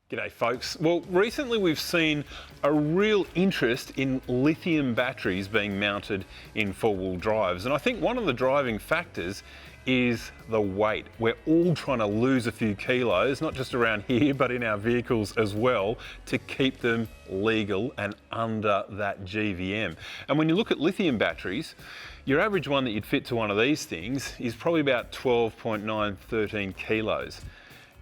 G'day folks. Well, recently we've seen a real interest in lithium batteries being mounted in four-wheel drives, and I think one of the driving factors is the weight. We're all trying to lose a few kilos, not just around here but in our vehicles as well, to keep them legal and under that GVM. And when you look at lithium batteries, your average one that you'd fit to one of these things is probably about 12.9, 13 kilos.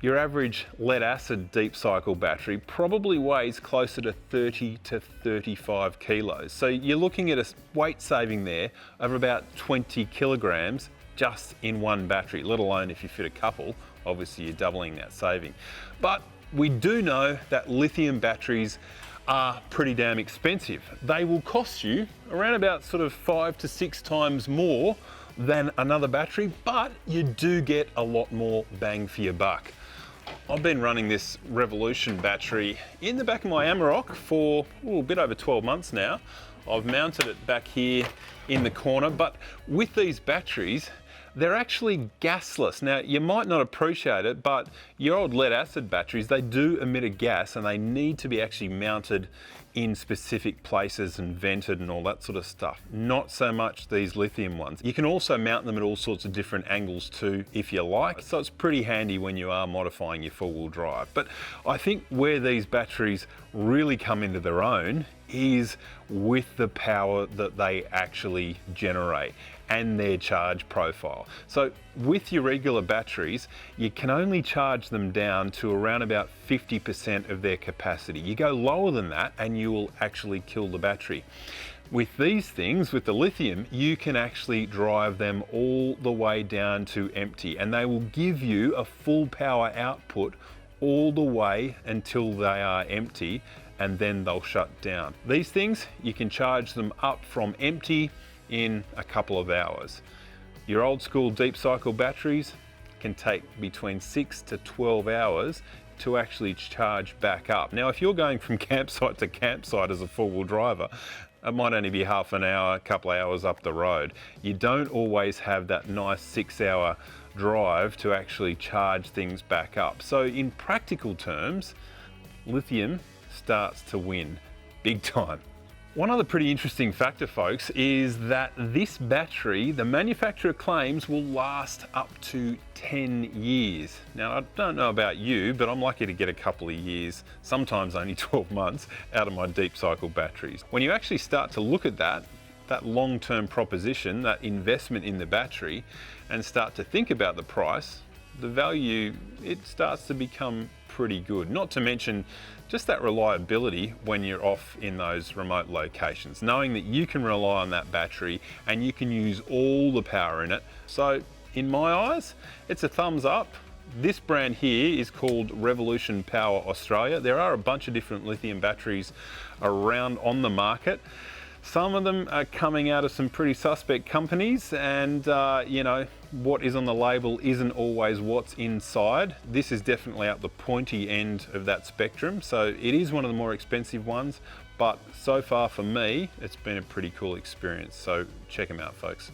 Your average lead acid deep cycle battery probably weighs closer to 30 to 35 kilos. So you're looking at a weight saving there of about 20 kilograms just in one battery, let alone if you fit a couple, obviously you're doubling that saving. But we do know that lithium batteries are pretty damn expensive. They will cost you around about sort of 5 to 6 times more than another battery, but you do get a lot more bang for your buck. I've been running this Revolution battery in the back of my Amarok for a bit over 12 months now. I've mounted it back here in the corner, but with these batteries, they're actually gasless. Now, you might not appreciate it, but your old lead acid batteries, they do emit a gas and they need to be actually mounted in specific places and vented and all that sort of stuff. Not so much these lithium ones. You can also mount them at all sorts of different angles too, if you like. So it's pretty handy when you are modifying your four-wheel drive. But I think where these batteries really come into their own is with the power that they actually generate and their charge profile. So with your regular batteries, you can only charge them down to around about 50% of their capacity. You go lower than that and you will actually kill the battery. With these things, with the lithium, you can actually drive them all the way down to empty, and they will give you a full power output all the way until they are empty, and then they'll shut down. These things, you can charge them up from empty in a couple of hours. Your old school deep cycle batteries can take between 6 to 12 hours to actually charge back up. Now, if you're going from campsite to campsite as a four-wheel driver, it might only be half an hour, a couple of hours up the road. You don't always have that nice 6-hour drive to actually charge things back up. So in practical terms, lithium starts to win big time. One other pretty interesting factor, folks, is that this battery, the manufacturer claims, will last up to 10 years. Now, I don't know about you, but I'm lucky to get a couple of years, sometimes only 12 months, out of my deep cycle batteries. When you actually start to look at that long-term proposition, that investment in the battery, and start to think about the price, the value, it starts to become pretty good. Not to mention just that reliability when you're off in those remote locations, knowing that you can rely on that battery and you can use all the power in it. So in my eyes, it's a thumbs up. This brand here is called Revolution Power Australia. There are a bunch of different lithium batteries around on the market. Some of them are coming out of some pretty suspect companies, and you know, what is on the label isn't always what's inside. This is definitely at the pointy end of that spectrum, so it is one of the more expensive ones, but so far for me, it's been a pretty cool experience. So check them out, folks.